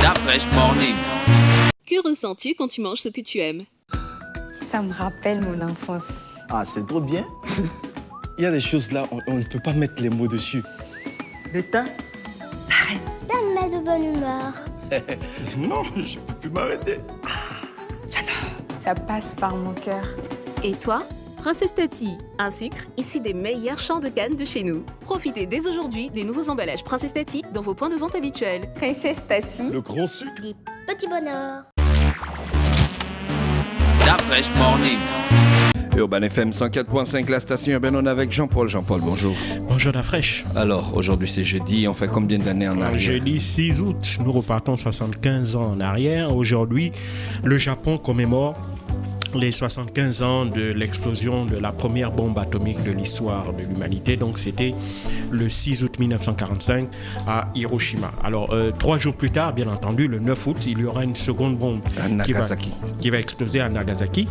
La Fraîche Morning. Que ressens-tu quand tu manges ce que tu aimes? Ça me rappelle mon enfance. Ah, c'est trop bien. Il y a des choses là, on ne peut pas mettre les mots dessus. Le temps s'arrête. Ça me met de bonne humeur. Non, je ne peux plus m'arrêter. Ça passe par mon cœur. Et toi? Princesse Tati, un sucre issu des meilleurs champs de canne de chez nous. Profitez dès aujourd'hui des nouveaux emballages Princesse Tati dans vos points de vente habituels. Princesse Tati. Le grand sucre. Des petits bonheurs. La Fraîche Morning. Urban FM 104.5, la station urbaine, on est avec Jean-Paul. Jean-Paul, bonjour. Bonjour la fraîche. Alors, aujourd'hui c'est jeudi, on fait combien d'années en arrière? Jeudi 6 août, nous repartons 75 ans en arrière. Aujourd'hui, le Japon commémore les 75 ans de l'explosion de la première bombe atomique de l'histoire de l'humanité. Donc c'était le 6 août 1945 à Hiroshima. Alors 3 jours plus tard, bien entendu, le 9 août, il y aura une seconde bombe qui va exploser à Nagasaki.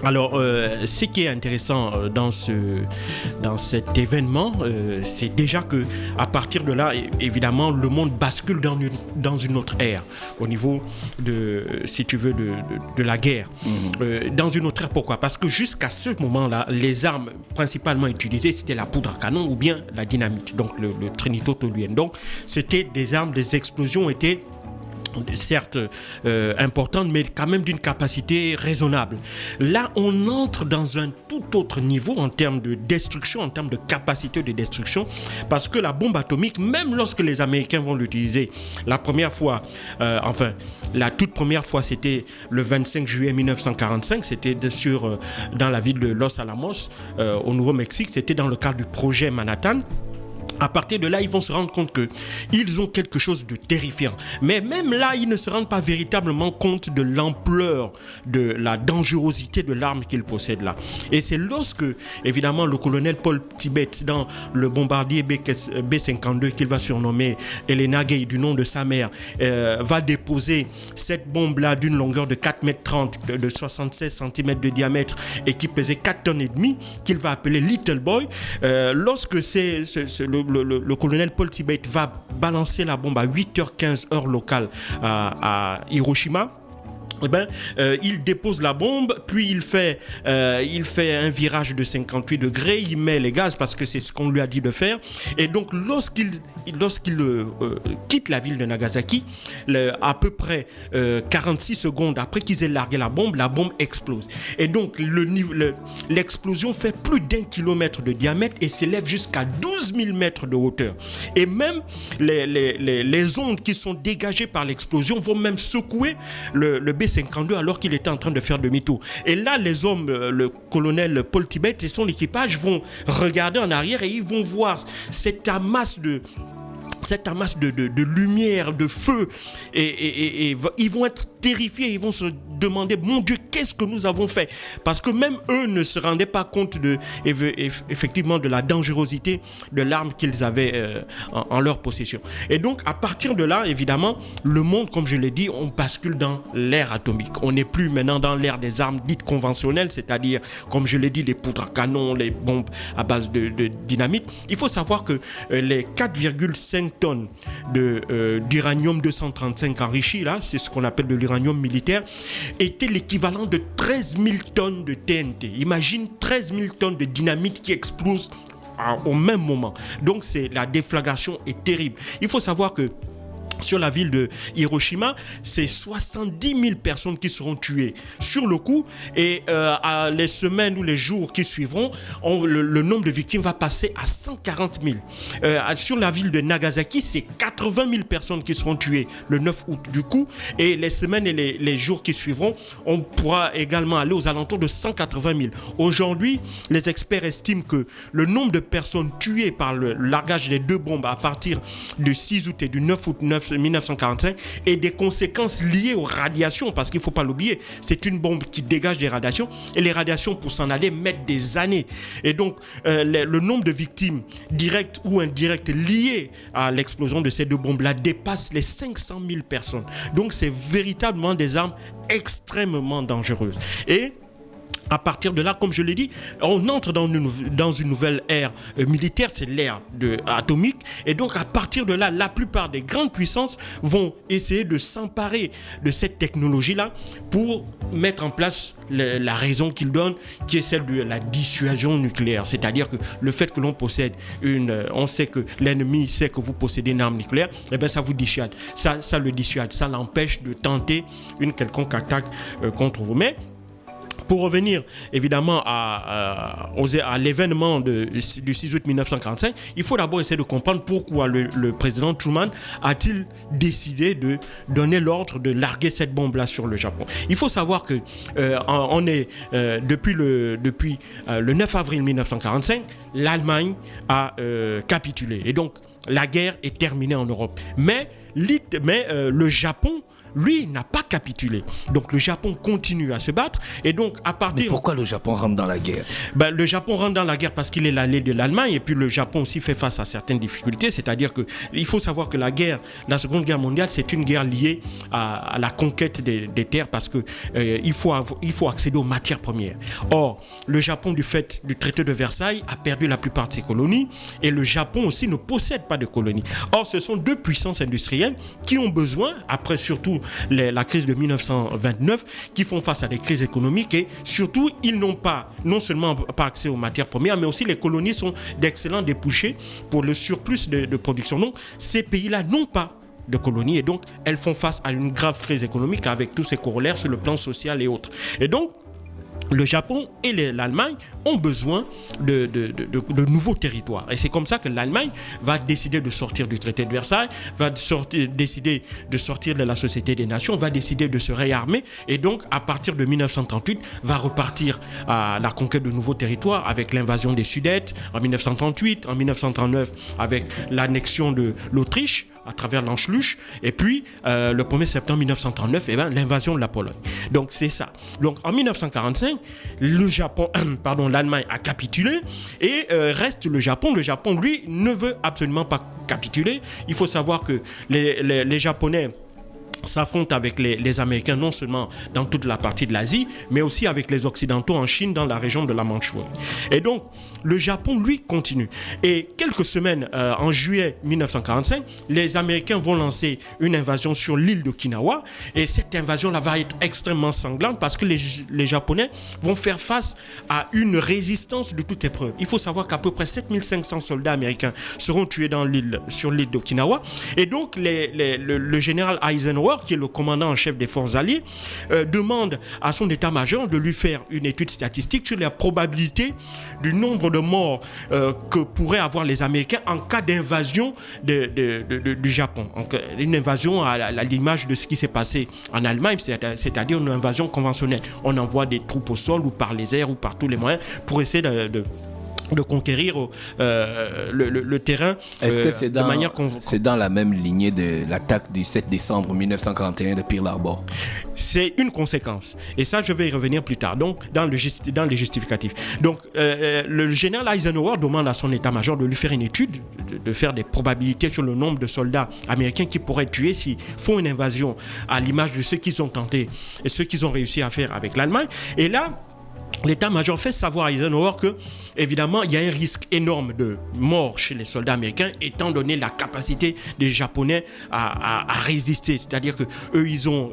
Alors, ce qui est intéressant dans cet événement, c'est déjà que à partir de là, évidemment, le monde bascule dans une autre ère au niveau de, si tu veux, de la guerre. Dans une autre ère, pourquoi? Parce que jusqu'à ce moment-là, les armes principalement utilisées, c'était la poudre à canon ou bien la dynamite, donc le trinitotoluène. Donc, c'était des armes, des explosions étaient certes importante, mais quand même d'une capacité raisonnable. Là, on entre dans un tout autre niveau en termes de destruction, en termes de capacité de destruction, parce que la bombe atomique, même lorsque les Américains vont l'utiliser, la première fois, la toute première fois, c'était le 25 juillet 1945, c'était dans la ville de Los Alamos, au Nouveau-Mexique, c'était dans le cadre du projet Manhattan. À partir de là, ils vont se rendre compte qu'ils ont quelque chose de terrifiant. Mais même là, ils ne se rendent pas véritablement compte de l'ampleur, de la dangerosité de l'arme qu'ils possèdent là. Et c'est lorsque, évidemment, le colonel Paul Tibet, dans le bombardier B-52 qu'il va surnommer Elena Gay du nom de sa mère, va déposer cette bombe-là d'une longueur de 4,30 m, de 76 cm de diamètre et qui pesait 4,5 tonnes, qu'il va appeler Little Boy. Lorsque le colonel Paul Tibet va balancer la bombe à 8h15 heure locale à Hiroshima, il dépose la bombe, puis il fait un virage de 58 degrés, il met les gaz parce que c'est ce qu'on lui a dit de faire. Et donc lorsqu'il quitte la ville de Nagasaki, à peu près 46 secondes après qu'ils aient largué la bombe explose. Et donc l'explosion fait plus d'1 kilomètre de diamètre et s'élève jusqu'à 12 000 mètres de hauteur. Et même les ondes qui sont dégagées par l'explosion vont même secouer le B-52 alors qu'il était en train de faire demi-tour. Et là, les hommes, le colonel Paul Tibet et son équipage vont regarder en arrière et ils vont voir cette amasse de lumière, de feu, et ils vont être terrifiés, ils vont se demander, mon Dieu, qu'est-ce que nous avons fait? Parce que même eux ne se rendaient pas compte effectivement de la dangerosité de l'arme qu'ils avaient en leur possession. Et donc, à partir de là, évidemment, le monde, comme je l'ai dit, on bascule dans l'ère atomique. On n'est plus maintenant dans l'ère des armes dites conventionnelles, c'est-à-dire, comme je l'ai dit, les poudres à canon, les bombes à base de dynamite. Il faut savoir que les 4,5 tonnes d'uranium 235 enrichi, là, c'est ce qu'on appelle de l'uranium militaire, était l'équivalent de 13 000 tonnes de TNT. Imagine 13 000 tonnes de dynamite qui explosent au même moment. Donc la déflagration est terrible. Il faut savoir que sur la ville de Hiroshima, c'est 70 000 personnes qui seront tuées sur le coup, et les semaines ou les jours qui suivront, le nombre de victimes va passer à 140 000. Sur la ville de Nagasaki, c'est 80 000 personnes qui seront tuées le 9 août du coup, et les semaines et les jours qui suivront, on pourra également aller aux alentours de 180 000. Aujourd'hui, les experts estiment que le nombre de personnes tuées par le largage des deux bombes à partir du 6 août et du 9 août 1945 et des conséquences liées aux radiations, parce qu'il ne faut pas l'oublier, c'est une bombe qui dégage des radiations, et les radiations pour s'en aller mettent des années. Et donc le nombre de victimes directes ou indirectes liées à l'explosion de ces deux bombes-là dépasse les 500 000 personnes. Donc c'est véritablement des armes extrêmement dangereuses. Et À partir de là, comme je l'ai dit, on entre dans une nouvelle ère militaire, c'est l'ère atomique. Et donc, à partir de là, la plupart des grandes puissances vont essayer de s'emparer de cette technologie-là pour mettre en place la raison qu'ils donnent, qui est celle de la dissuasion nucléaire. C'est-à-dire que le fait que l'on possède on sait que l'ennemi sait que vous possédez une arme nucléaire, eh bien, ça vous dissuade. Ça le dissuade, ça l'empêche de tenter une quelconque attaque contre vous. Mais pour revenir évidemment à l'événement du 6 août 1945, il faut d'abord essayer de comprendre pourquoi le président Truman a-t-il décidé de donner l'ordre de larguer cette bombe-là sur le Japon. Il faut savoir que depuis le 9 avril 1945, l'Allemagne a capitulé. Et donc, la guerre est terminée en Europe. Mais le Japon, lui, n'a pas capitulé. Donc le Japon continue à se battre. Et donc à partir... Mais pourquoi le Japon rentre dans la guerre? Le Japon rentre dans la guerre parce qu'il est l'allié de l'Allemagne. Et puis le Japon aussi fait face à certaines difficultés. C'est-à-dire qu'il faut savoir que la Seconde Guerre mondiale, c'est une guerre liée à la conquête des terres parce que il faut accéder aux matières premières. Or, le Japon, du fait du traité de Versailles, a perdu la plupart de ses colonies. Et le Japon aussi ne possède pas de colonies. Or, ce sont deux puissances industrielles qui ont besoin, après surtout la crise de 1929, qui font face à des crises économiques et surtout ils n'ont pas non seulement pas accès aux matières premières, mais aussi les colonies sont d'excellents débouchés pour le surplus de production. Donc ces pays-là n'ont pas de colonies et donc elles font face à une grave crise économique avec tous ses corollaires sur le plan social et autres. Et donc le Japon et l'Allemagne ont besoin de nouveaux territoires. Et c'est comme ça que l'Allemagne va décider de sortir du traité de Versailles, décider de sortir de la Société des Nations, va décider de se réarmer. Et donc, à partir de 1938, va repartir à la conquête de nouveaux territoires avec l'invasion des Sudètes en 1938, en 1939 avec l'annexion de l'Autriche à travers l'Anschluss, et puis le 1er septembre 1939, l'invasion de la Pologne. Donc c'est ça. Donc en 1945, l'Allemagne a capitulé et reste le Japon. Le Japon, lui, ne veut absolument pas capituler. Il faut savoir que les Japonais s'affrontent avec les Américains non seulement dans toute la partie de l'Asie, mais aussi avec les Occidentaux en Chine, dans la région de la Mandchourie. Et donc, le Japon, lui, continue. Et quelques semaines, en juillet 1945, les Américains vont lancer une invasion sur l'île d'Okinawa. Et cette invasion-là va être extrêmement sanglante parce que les Japonais vont faire face à une résistance de toute épreuve. Il faut savoir qu'à peu près 7500 soldats américains seront tués sur l'île d'Okinawa. Et donc, le général Eisenhower, qui est le commandant en chef des forces alliées, demande à son état-major de lui faire une étude statistique sur la probabilité du nombre de morts que pourraient avoir les Américains en cas d'invasion du Japon. Donc, une invasion à l'image de ce qui s'est passé en Allemagne, c'est-à-dire une invasion conventionnelle. On envoie des troupes au sol ou par les airs ou par tous les moyens pour essayer de conquérir le terrain. Est-ce que c'est de manière c'est dans la même lignée de l'attaque du 7 décembre 1941 de Pearl Harbor? C'est une conséquence. Et ça, je vais y revenir plus tard, donc dans les justificatifs. Donc, le général Eisenhower demande à son état-major de lui faire une étude, de faire des probabilités sur le nombre de soldats américains qui pourraient être tués s'ils font une invasion, à l'image de ce qu'ils ont tenté et ce qu'ils ont réussi à faire avec l'Allemagne. Et là, l'état-major fait savoir à Eisenhower que, évidemment, il y a un risque énorme de mort chez les soldats américains, étant donné la capacité des Japonais à résister. C'est-à-dire que eux, ils ont,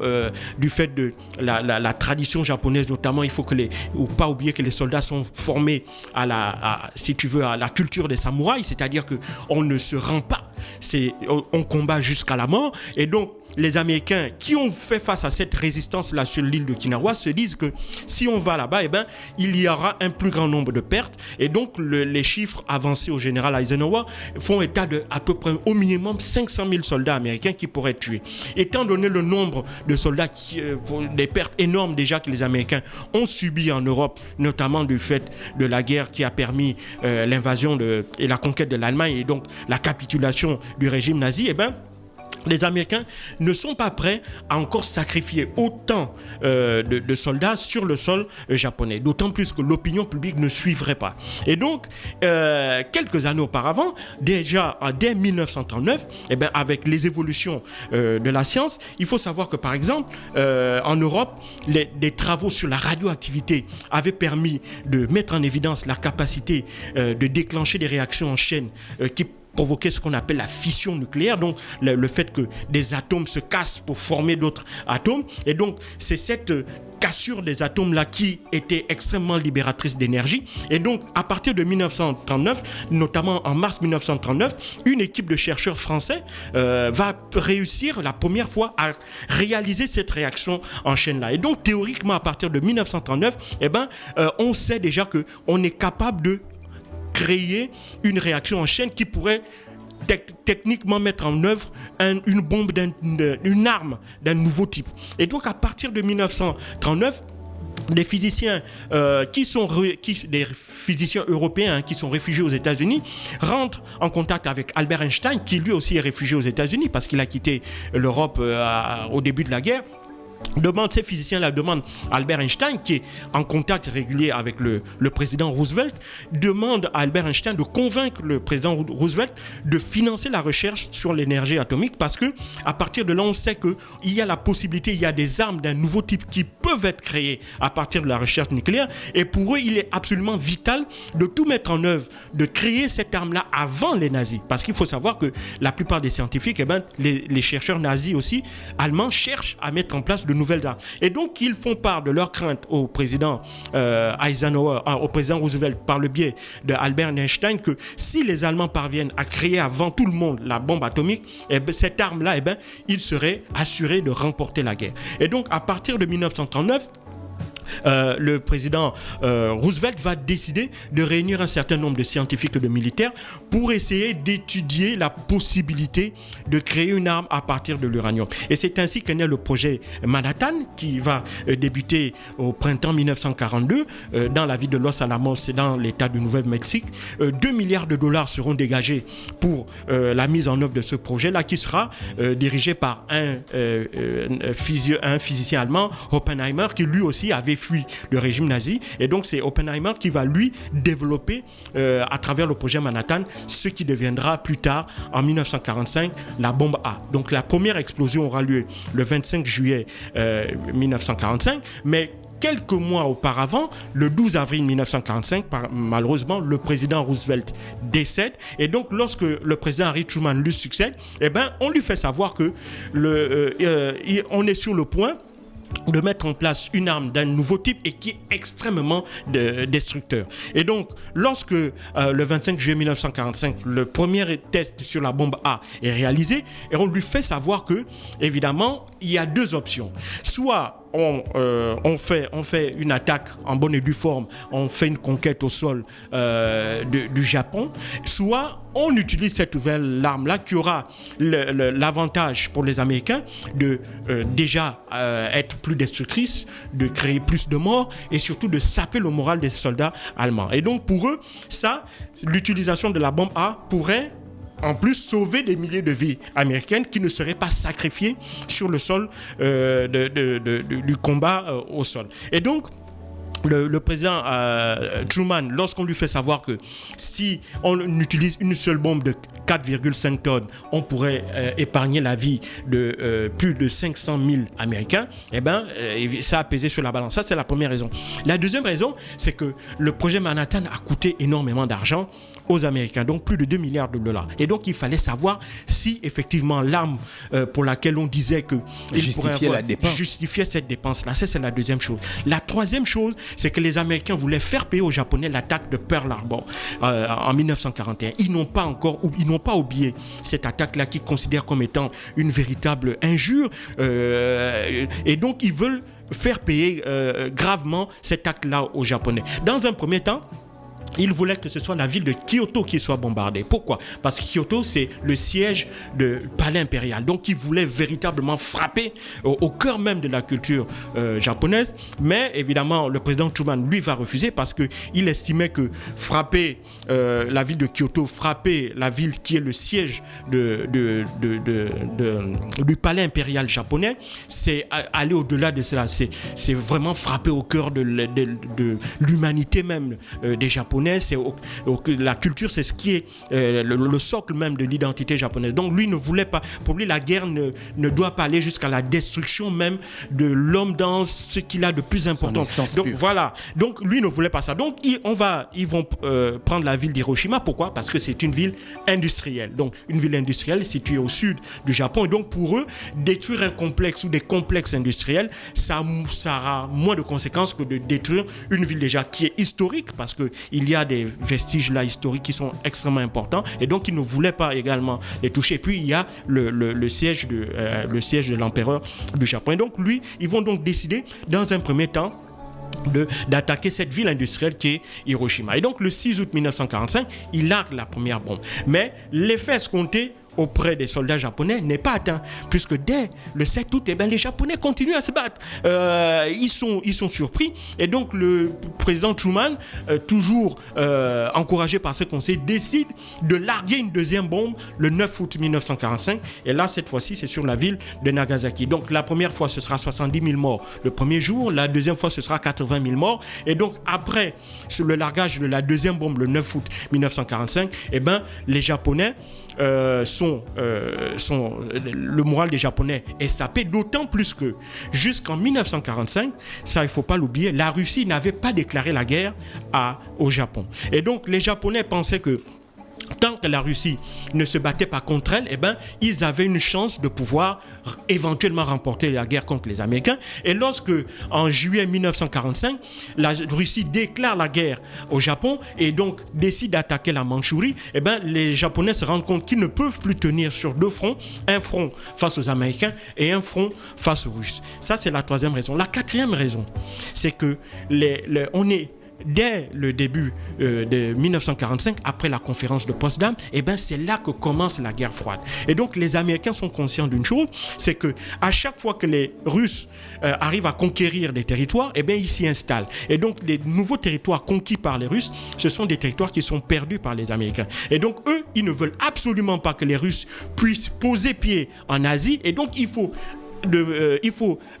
du fait de la tradition japonaise, notamment, il faut pas oublier que les soldats sont formés à la culture des samouraïs, c'est-à-dire que on ne se rend pas, on combat jusqu'à la mort, et donc les Américains qui ont fait face à cette résistance-là sur l'île d'Okinawa se disent que si on va là-bas, il y aura un plus grand nombre de pertes. Et donc, les chiffres avancés au général Eisenhower font état de à peu près au minimum 500 000 soldats américains qui pourraient être tués. Étant donné le nombre de soldats, des pertes énormes déjà que les Américains ont subies en Europe, notamment du fait de la guerre qui a permis l'invasion et la conquête de l'Allemagne et donc la capitulation du régime nazi, les Américains ne sont pas prêts à encore sacrifier autant de soldats sur le sol japonais. D'autant plus que l'opinion publique ne suivrait pas. Et donc, quelques années auparavant, déjà dès 1939, avec les évolutions de la science, il faut savoir que, par exemple, en Europe, des travaux sur la radioactivité avaient permis de mettre en évidence la capacité de déclencher des réactions en chaîne qui provoquer ce qu'on appelle la fission nucléaire, donc le fait que des atomes se cassent pour former d'autres atomes. Et donc, c'est cette cassure des atomes-là qui était extrêmement libératrice d'énergie. Et donc, à partir de 1939, notamment en mars 1939, une équipe de chercheurs français va réussir la première fois à réaliser cette réaction en chaîne-là. Et donc, théoriquement, à partir de 1939, on sait déjà qu'on est capable de créer une réaction en chaîne qui pourrait techniquement mettre en œuvre une bombe, une arme d'un nouveau type. Et donc à partir de 1939, des physiciens des physiciens européens qui sont réfugiés aux États-Unis rentrent en contact avec Albert Einstein, qui lui aussi est réfugié aux États-Unis parce qu'il a quitté l'Europe au début de la guerre. Ces physiciens-là demandent à Albert Einstein, qui est en contact régulier avec le président Roosevelt, demande à Albert Einstein de convaincre le président Roosevelt de financer la recherche sur l'énergie atomique, parce que à partir de là, on sait qu'il y a la possibilité, il y a des armes d'un nouveau type qui peuvent être créées à partir de la recherche nucléaire, et pour eux, il est absolument vital de tout mettre en œuvre, de créer cette arme-là avant les nazis, parce qu'il faut savoir que la plupart des scientifiques, les chercheurs nazis aussi, allemands, cherchent à mettre en place de nouvelles armes. Et donc, ils font part de leurs craintes au président Eisenhower, au président Roosevelt, par le biais d'Albert Einstein, que si les Allemands parviennent à créer avant tout le monde la bombe atomique, cette arme-là, ils seraient assurés de remporter la guerre. Et donc, à partir de 1939, le président Roosevelt va décider de réunir un certain nombre de scientifiques et de militaires pour essayer d'étudier la possibilité de créer une arme à partir de l'uranium. Et c'est ainsi qu'est né le projet Manhattan, qui va débuter au printemps 1942 dans la ville de Los Alamos, dans l'état du Nouveau-Mexique. 2 milliards de dollars seront dégagés pour la mise en œuvre de ce projet-là, qui sera dirigé par un physicien allemand, Oppenheimer, qui lui aussi avait fui le régime nazi. Et donc c'est Oppenheimer qui va lui développer à travers le projet Manhattan ce qui deviendra plus tard en 1945 la bombe A. Donc la première explosion aura lieu le 25 juillet 1945, mais quelques mois auparavant, le 12 avril 1945, malheureusement, le président Roosevelt décède. Et donc, lorsque le président Harry Truman lui succède, on lui fait savoir que on est sur le point de mettre en place une arme d'un nouveau type et qui est extrêmement destructeur. Et donc, lorsque le 25 juillet 1945, le premier test sur la bombe A est réalisé, et on lui fait savoir que, évidemment, il y a deux options. Soit on fait une attaque en bonne et due forme, on fait une conquête au sol du Japon, soit on utilise cette nouvelle arme-là qui aura l'avantage pour les Américains de déjà être plus destructrice, de créer plus de morts et surtout de saper le moral des soldats allemands. Et donc pour eux, l'utilisation de la bombe A pourrait en plus sauver des milliers de vies américaines qui ne seraient pas sacrifiées sur le sol du combat au sol. Et donc, le président Truman, lorsqu'on lui fait savoir que si on utilise une seule bombe de 4,5 tonnes, on pourrait épargner la vie de plus de 500 000 Américains, ça a pesé sur la balance. Ça, c'est la première raison. La deuxième raison, c'est que le projet Manhattan a coûté énormément d'argent aux Américains, donc plus de 2 milliards de dollars. Et donc, il fallait savoir si, effectivement, l'arme pour laquelle on disait que justifiait cette dépense-là. Ça, c'est la deuxième chose. La troisième chose, c'est que les Américains voulaient faire payer aux Japonais l'attaque de Pearl Harbor en 1941. Ils n'ont pas oublié cette attaque-là qu'ils considèrent comme étant une véritable injure. Et donc, ils veulent faire payer gravement cet acte-là aux Japonais. Dans un premier temps, il voulait que ce soit la ville de Kyoto qui soit bombardée. Pourquoi? Parce que Kyoto, c'est le siège du palais impérial. Donc, il voulait véritablement frapper au cœur même de la culture japonaise. Mais évidemment, le président Truman, lui, va refuser parce qu'il estimait que frapper la ville de Kyoto, frapper la ville qui est le siège du palais impérial japonais, c'est aller au-delà de cela. C'est vraiment frapper au cœur de l'humanité même des Japonais. La culture, c'est ce qui est le socle même de l'identité japonaise. Donc lui ne voulait pas, pour lui la guerre ne doit pas aller jusqu'à la destruction même de l'homme dans ce qu'il a de plus important. Donc voilà, donc lui ne voulait pas ça. Donc ils vont prendre la ville d'Hiroshima. Pourquoi? Parce que c'est une ville industrielle. Donc une ville industrielle située au sud du Japon. Et donc pour eux, détruire un complexe ou des complexes industriels, ça aura moins de conséquences que de détruire une ville déjà qui est historique, parce qu'il y a des vestiges là historiques qui sont extrêmement importants, et donc ils ne voulaient pas également les toucher. Et puis il y a le siège de l'empereur du Japon. Et donc ils vont donc décider dans un premier temps d'attaquer cette ville industrielle qui est Hiroshima. Et donc le 6 août 1945, il largue la première bombe. Mais l'effet escompté auprès des soldats japonais n'est pas atteint, puisque dès le 7 août, les Japonais continuent à se battre. Ils sont surpris, et donc le président Truman, toujours encouragé par ce conseil, décide de larguer une deuxième bombe le 9 août 1945, et là cette fois-ci c'est sur la ville de Nagasaki. Donc la première fois ce sera 70 000 morts le premier jour, la deuxième fois ce sera 80 000 morts, et donc après sur le largage de la deuxième bombe le 9 août 1945, les Japonais le moral des Japonais est sapé, d'autant plus que jusqu'en 1945, ça il ne faut pas l'oublier, la Russie n'avait pas déclaré la guerre au Japon. Et donc les Japonais pensaient que tant que la Russie ne se battait pas contre elle, ils avaient une chance de pouvoir éventuellement remporter la guerre contre les Américains. Et lorsque, en juillet 1945, la Russie déclare la guerre au Japon et donc décide d'attaquer la Mandchourie, les Japonais se rendent compte qu'ils ne peuvent plus tenir sur deux fronts, un front face aux Américains et un front face aux Russes. Ça, c'est la troisième raison. La quatrième raison, c'est que on est dès le début de 1945, après la conférence de Potsdam, c'est là que commence la guerre froide. Et donc les Américains sont conscients d'une chose, c'est que à chaque fois que les Russes arrivent à conquérir des territoires, ils s'y installent. Et donc les nouveaux territoires conquis par les Russes, ce sont des territoires qui sont perdus par les Américains. Et donc eux, ils ne veulent absolument pas que les Russes puissent poser pied en Asie. Et donc il faut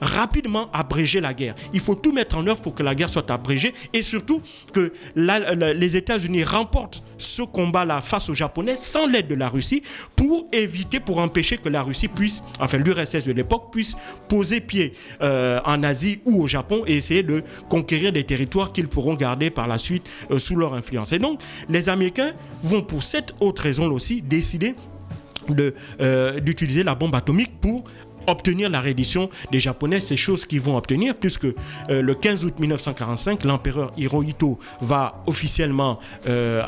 rapidement abréger la guerre. Il faut tout mettre en œuvre pour que la guerre soit abrégée, et surtout que les États-Unis remportent ce combat-là face aux Japonais sans l'aide de la Russie, pour empêcher que la Russie puisse, l'URSS de l'époque, puisse poser pied en Asie ou au Japon et essayer de conquérir des territoires qu'ils pourront garder par la suite sous leur influence. Et donc, les Américains vont pour cette autre raison aussi décider d'utiliser la bombe atomique pour obtenir la reddition des Japonais. C'est chose qu'ils vont obtenir, puisque le 15 août 1945, l'empereur Hirohito va officiellement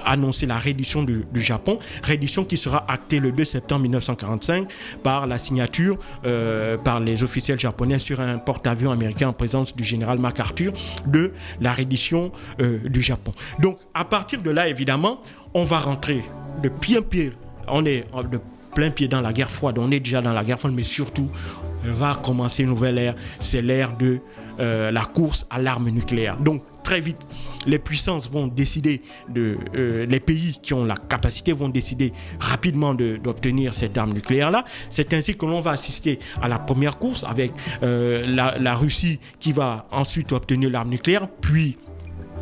annoncer la reddition du Japon, reddition qui sera actée le 2 septembre 1945 par la signature par les officiels japonais sur un porte-avions américain en présence du général MacArthur de la reddition du Japon. Donc à partir de là, évidemment, on va rentrer de pied, on est de plein pied dans la guerre froide. On est déjà dans la guerre froide, mais surtout, va commencer une nouvelle ère. C'est l'ère de la course à l'arme nucléaire. Donc, très vite, les puissances vont décider, les pays qui ont la capacité vont décider rapidement d'obtenir cette arme nucléaire-là. C'est ainsi que l'on va assister à la première course avec la Russie qui va ensuite obtenir l'arme nucléaire, puis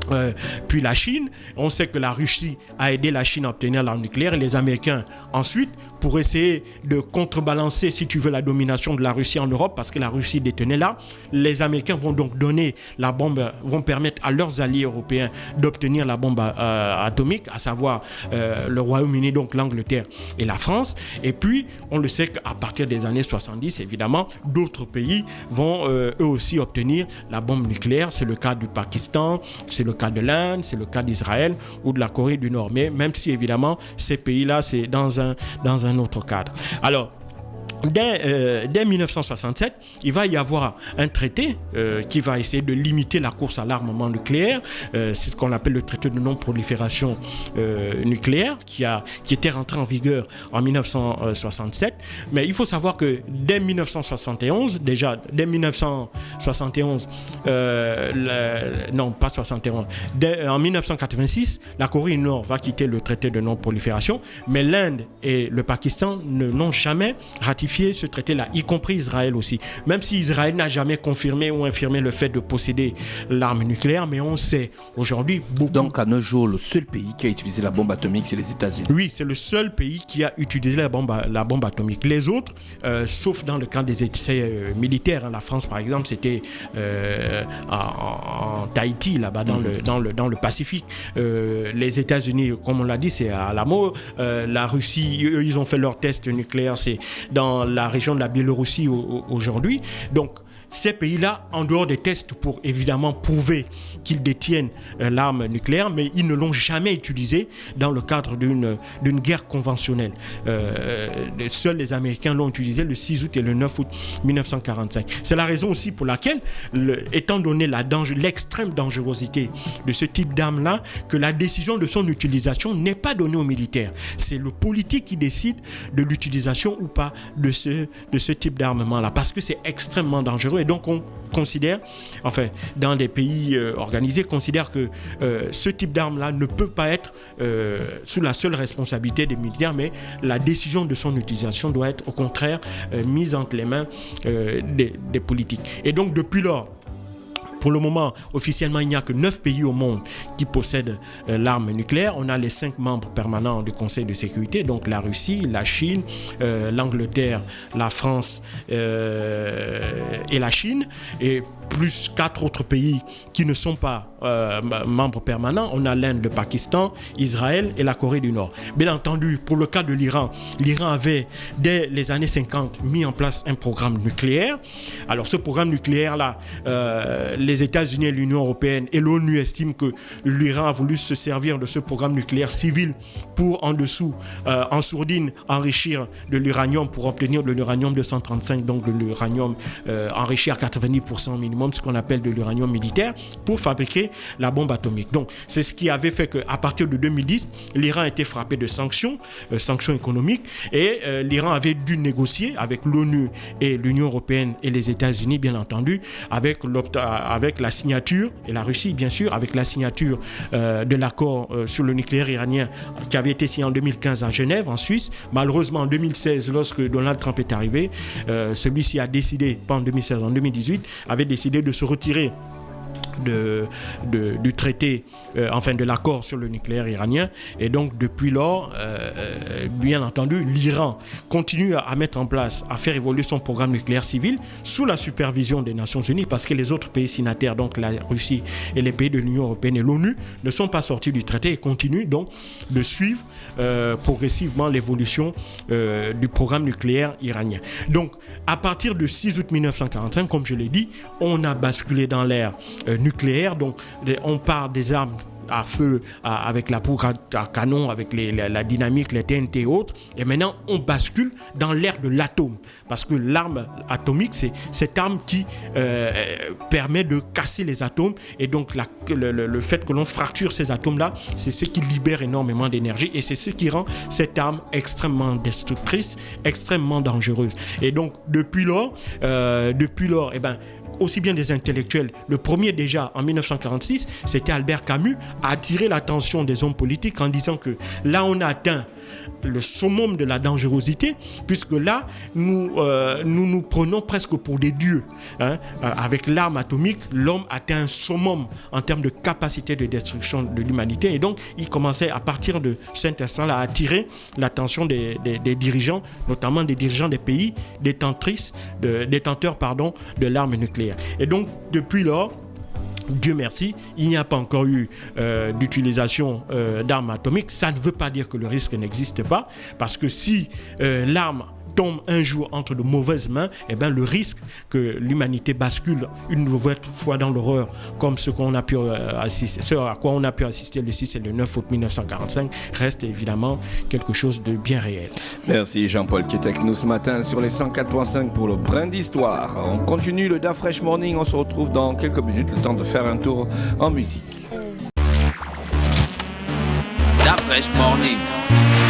la Chine. On sait que la Russie a aidé la Chine à obtenir l'arme nucléaire, et les Américains ensuite, pour essayer de contrebalancer, si tu veux, la domination de la Russie en Europe, parce que la Russie détenait là, les Américains vont donc donner la bombe, vont permettre à leurs alliés européens d'obtenir la bombe atomique, à savoir le Royaume-Uni, donc l'Angleterre et la France. Et puis, on le sait qu'à partir des années 70, évidemment, d'autres pays vont eux aussi obtenir la bombe nucléaire. C'est le cas du Pakistan, c'est le cas de l'Inde, c'est le cas d'Israël ou de la Corée du Nord. Mais même si, évidemment, ces pays-là, c'est dans un autre cadre. Alors, dès 1967, il va y avoir un traité qui va essayer de limiter la course à l'armement nucléaire. C'est ce qu'on appelle le traité de non-prolifération nucléaire qui était rentré en vigueur en 1967. Mais il faut savoir que dès 1971, en 1986, la Corée du Nord va quitter le traité de non-prolifération, mais l'Inde et le Pakistan n'ont jamais ratifié ce traité-là, y compris Israël aussi. Même si Israël n'a jamais confirmé ou infirmé le fait de posséder l'arme nucléaire, mais on sait aujourd'hui beaucoup... Donc à nos jours, le seul pays qui a utilisé la bombe atomique, c'est les États-Unis. Oui, c'est le seul pays qui a utilisé la bombe atomique. Les autres, sauf dans le cadre des essais militaires, la France par exemple, c'était en Tahiti, là-bas dans le Pacifique. Les États-Unis, comme on l'a dit, c'est à Alamo. La Russie, eux, ils ont fait leurs tests nucléaires, c'est dans la région de la Biélorussie aujourd'hui. Donc, ces pays-là, en dehors des tests pour évidemment prouver qu'ils détiennent l'arme nucléaire, mais ils ne l'ont jamais utilisée dans le cadre d'une guerre conventionnelle. Seuls les Américains l'ont utilisé le 6 août et le 9 août 1945. C'est la raison aussi pour laquelle, étant donné l'extrême dangerosité de ce type d'arme-là, que la décision de son utilisation n'est pas donnée aux militaires. C'est le politique qui décide de l'utilisation ou pas de ce type d'armement-là, parce que c'est extrêmement dangereux. Et donc on considère, enfin dans des pays organisés, considère que ce type d'arme-là ne peut pas être sous la seule responsabilité des militaires, mais la décision de son utilisation doit être au contraire mise entre les mains des politiques. Et donc depuis lors, pour le moment, officiellement, il n'y a que 9 pays au monde qui possèdent l'arme nucléaire. On a les 5 membres permanents du Conseil de sécurité, donc la Russie, la Chine, l'Angleterre, la France et la Chine, et plus 4 autres pays qui ne sont pas membres permanents. On a l'Inde, le Pakistan, Israël et la Corée du Nord. Bien entendu, pour le cas de l'Iran avait, dès les années 50, mis en place un programme nucléaire. Alors ce programme nucléaire-là, les États-Unis et l'Union européenne et l'ONU estiment que l'Iran a voulu se servir de ce programme nucléaire civil pour, en dessous, en sourdine, enrichir de l'uranium pour obtenir de l'uranium 235, donc de l'uranium enrichi à 90% minimum, ce qu'on appelle de l'uranium militaire, pour fabriquer la bombe atomique. Donc, c'est ce qui avait fait qu'à partir de 2010, l'Iran a été frappé de sanctions économiques, et l'Iran avait dû négocier avec l'ONU et l'Union européenne et les États-Unis, bien entendu, avec la signature, et la Russie, bien sûr, avec la signature de l'accord sur le nucléaire iranien qui avait été signé en 2015 à Genève, en Suisse. Malheureusement, en 2016, lorsque Donald Trump est arrivé, celui-ci a décidé, pas en 2016, en 2018, avait décidé de se retirer du traité, de l'accord sur le nucléaire iranien. Et donc depuis lors, bien entendu, l'Iran continue à mettre en place, à faire évoluer son programme nucléaire civil sous la supervision des Nations Unies, parce que les autres pays signataires, donc la Russie et les pays de l'Union européenne et l'ONU, ne sont pas sortis du traité et continuent donc de suivre progressivement l'évolution du programme nucléaire iranien. Donc à partir du 6 août 1945, comme je l'ai dit, on a basculé dans l'ère nucléaire. Donc on part des armes à feu avec la poudre à canon, avec la dynamique, les TNT et autres, et maintenant on bascule dans l'ère de l'atome, parce que l'arme atomique, c'est cette arme qui permet de casser les atomes, et donc le fait que l'on fracture ces atomes-là, c'est ce qui libère énormément d'énergie, et c'est ce qui rend cette arme extrêmement destructrice, extrêmement dangereuse. Et donc depuis lors, aussi bien des intellectuels. Le premier déjà en 1946, c'était Albert Camus, a attiré l'attention des hommes politiques en disant que là on a atteint le summum de la dangerosité, puisque là nous prenons presque pour des dieux. Avec l'arme atomique, l'homme atteint un summum en termes de capacité de destruction de l'humanité, et donc il commençait à partir de cet instant-là à attirer l'attention des dirigeants, notamment des dirigeants des pays détenteurs de l'arme nucléaire. Et donc depuis lors, Dieu merci, il n'y a pas encore eu d'utilisation d'armes atomiques. Ça ne veut pas dire que le risque n'existe pas, parce que si l'arme tombe un jour entre de mauvaises mains, eh bien, le risque que l'humanité bascule une nouvelle fois dans l'horreur, comme ce qu'on a pu assister, ce à quoi on a pu assister le 6 et le 9 août 1945, reste évidemment quelque chose de bien réel. Merci Jean-Paul qui est avec nous ce matin sur les 104.5 pour le brin d'histoire. On continue le Da Fresh Morning, on se retrouve dans quelques minutes, le temps de faire un tour en musique. Da Fresh Morning.